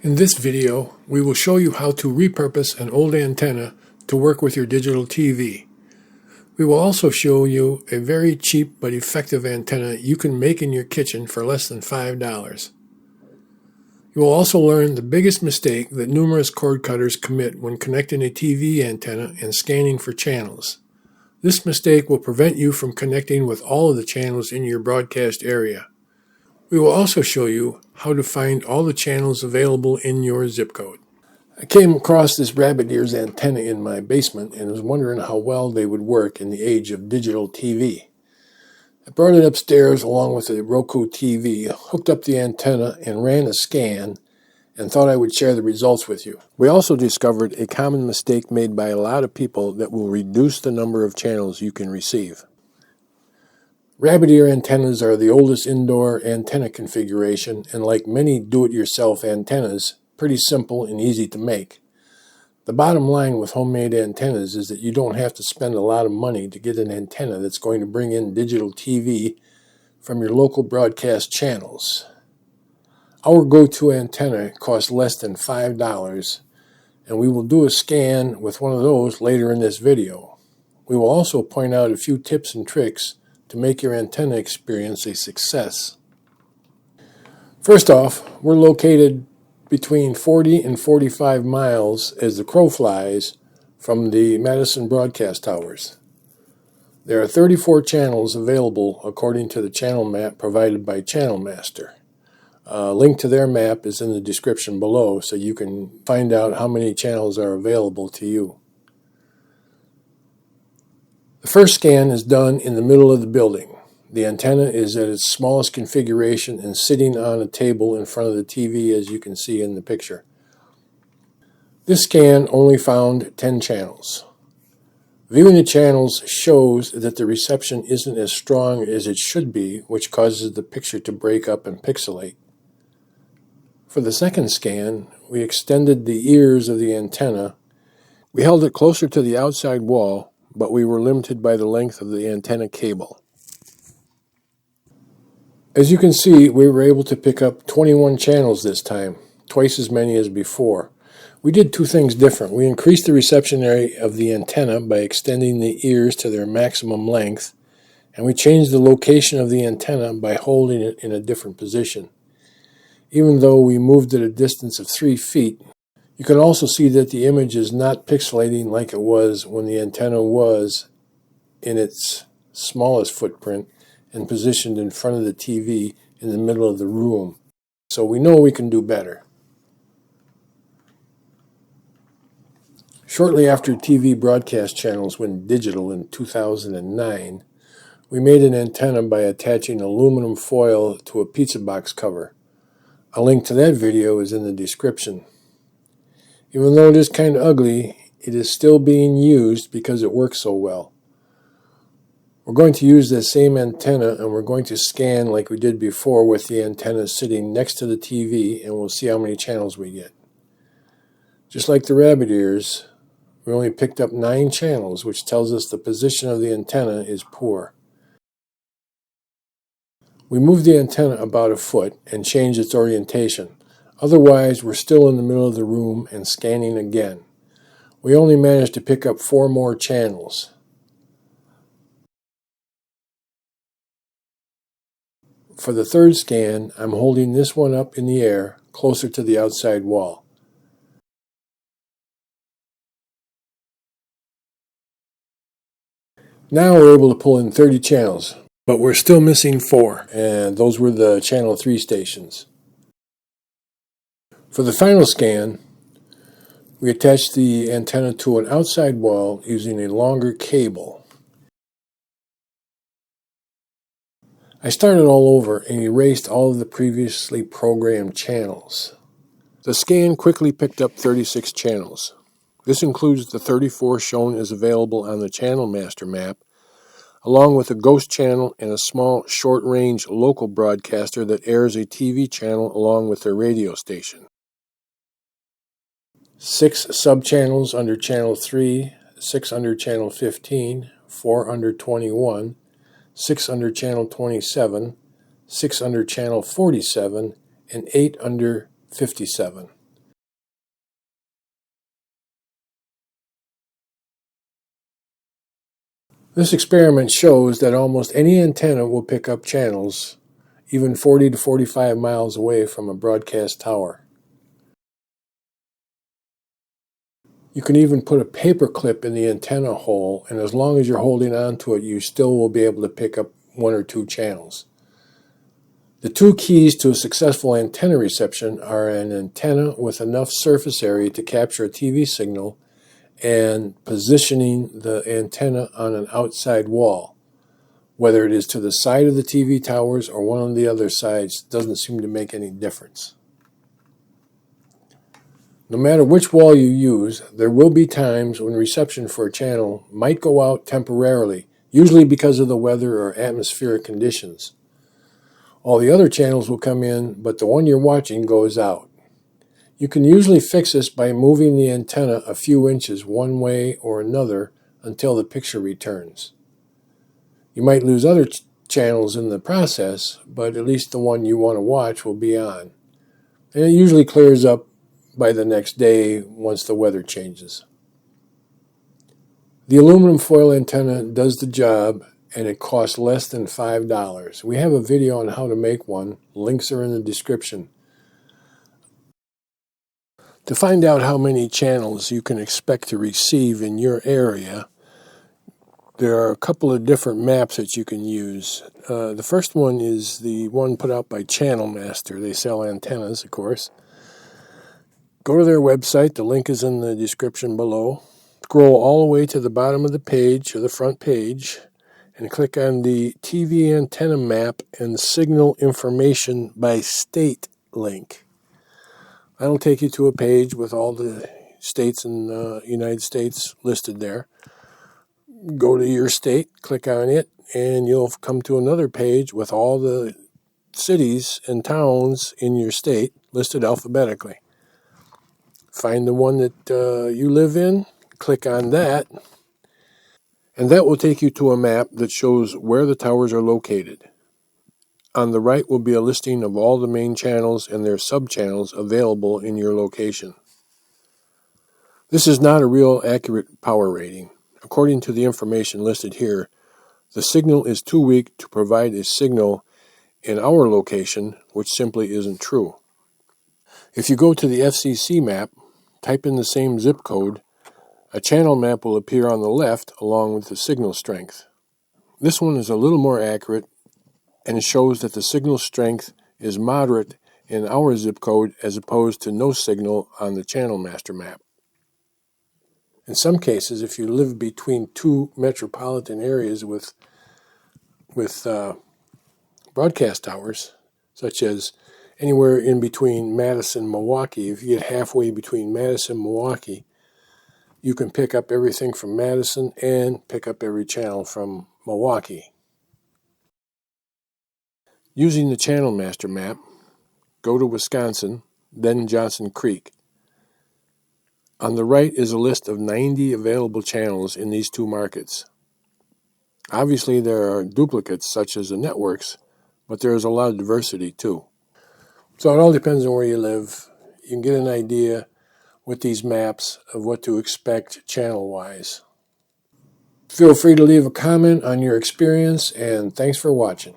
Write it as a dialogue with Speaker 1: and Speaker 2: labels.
Speaker 1: In this video, we will show you how to repurpose an old antenna to work with your digital TV. We will also show you a very cheap but effective antenna you can make in your kitchen for less than $5. You will also learn the biggest mistake that numerous cord cutters commit when connecting a TV antenna and scanning for channels. This mistake will prevent you from connecting with all of the channels in your broadcast area. We will also show you how to find all the channels available in your zip code. I came across this rabbit ears antenna in my basement and was wondering how well they would work in the age of digital TV. I brought it upstairs along with a Roku TV, hooked up the antenna and ran a scan, and thought I would share the results with you. We also discovered a common mistake made by a lot of people that will reduce the number of channels you can receive. Rabbit ear antennas are the oldest indoor antenna configuration, and like many do-it-yourself antennas, pretty simple and easy to make. The bottom line with homemade antennas is that you don't have to spend a lot of money to get an antenna that's going to bring in digital TV from your local broadcast channels. Our go-to antenna costs less than $5, and we will do a scan with one of those later in this video. We will also point out a few tips and tricks to make your antenna experience a success. First off, we're located between 40 and 45 miles as the crow flies from the Madison broadcast towers. There are 34 channels available according to the channel map provided by Channel Master. A link to their map is in the description below so you can find out how many channels are available to you. The first scan is done in the middle of the building. The antenna is at its smallest configuration and sitting on a table in front of the TV, as you can see in the picture. This scan only found 10 channels. Viewing the channels shows that the reception isn't as strong as it should be, which causes the picture to break up and pixelate. For the second scan, we extended the ears of the antenna. We held it closer to the outside wall, but we were limited by the length of the antenna cable. As you can see, we were able to pick up 21 channels this time, twice as many as before. We did two things different. We increased the reception area of the antenna by extending the ears to their maximum length, and we changed the location of the antenna by holding it in a different position. Even though we moved at a distance of 3 feet, you can also see that the image is not pixelating like it was when the antenna was in its smallest footprint and positioned in front of the TV in the middle of the room. So we know we can do better. Shortly after TV broadcast channels went digital in 2009, we made an antenna by attaching aluminum foil to a pizza box cover. A link to that video is in the description. Even though it is kind of ugly, it is still being used because it works so well. We're going to use that same antenna and we're going to scan like we did before with the antenna sitting next to the TV, and we'll see how many channels we get. Just like the rabbit ears, we only picked up 9 channels, which tells us the position of the antenna is poor. We moved the antenna about a foot and changed its orientation. Otherwise, we're still in the middle of the room and scanning again. We only managed to pick up 4 more channels. For the third scan, I'm holding this one up in the air, closer to the outside wall. Now we're able to pull in 30 channels, but we're still missing 4, and those were the Channel 3 stations. For the final scan, we attached the antenna to an outside wall using a longer cable. I started all over and erased all of the previously programmed channels. The scan quickly picked up 36 channels. This includes the 34 shown as available on the Channel Master map, along with a ghost channel and a small short-range local broadcaster that airs a TV channel along with their radio station. 6 sub-channels under Channel 3, 6 under Channel 15, 4 under 21, 6 under Channel 27, 6 under Channel 47, and 8 under 57. This experiment shows that almost any antenna will pick up channels, even 40 to 45 miles away from a broadcast tower. You can even put a paper clip in the antenna hole, and as long as you're holding on to it, you still will be able to pick up one or two channels. The two keys to a successful antenna reception are an antenna with enough surface area to capture a TV signal and positioning the antenna on an outside wall. Whether it is to the side of the TV towers or one of the other sides doesn't seem to make any difference. No matter which wall you use, there will be times when reception for a channel might go out temporarily, usually because of the weather or atmospheric conditions. All the other channels will come in, but the one you're watching goes out. You can usually fix this by moving the antenna a few inches one way or another until the picture returns. You might lose other channels in the process, but at least the one you want to watch will be on. And it usually clears up by the next day once the weather changes. The aluminum foil antenna does the job, and it costs less than $5. We have a video on how to make one. Links are in the description. To find out how many channels you can expect to receive in your area, there are a couple of different maps that you can use. The first one is the one put out by Channel Master. They sell antennas, of course. Go to their website. The link is in the description below. Scroll all the way to the bottom of the page, or the front page, and click on the TV antenna map and signal information by state link. That'll take you to a page with all the states in the United States listed there. Go to your state, click on it, and you'll come to another page with all the cities and towns in your state listed alphabetically. Find the one that you live in, click on that, and that will take you to a map that shows where the towers are located. On the right will be a listing of all the main channels and their sub-channels available in your location. This is not a real accurate power rating. According to the information listed here, the signal is too weak to provide a signal in our location, which simply isn't true. If you go to the FCC map, type in the same zip code, a channel map will appear on the left along with the signal strength. This one is a little more accurate and shows that the signal strength is moderate in our zip code as opposed to no signal on the Channel Master map. In some cases, if you live between two metropolitan areas with broadcast towers, such as anywhere in between Madison and Milwaukee, if you get halfway between Madison and Milwaukee, you can pick up everything from Madison and pick up every channel from Milwaukee. Using the Channel Master map, go to Wisconsin, then Johnson Creek. On the right is a list of 90 available channels in these two markets. Obviously, there are duplicates such as the networks, but there is a lot of diversity too. So it all depends on where you live. You can get an idea with these maps of what to expect channel-wise. Feel free to leave a comment on your experience, and thanks for watching.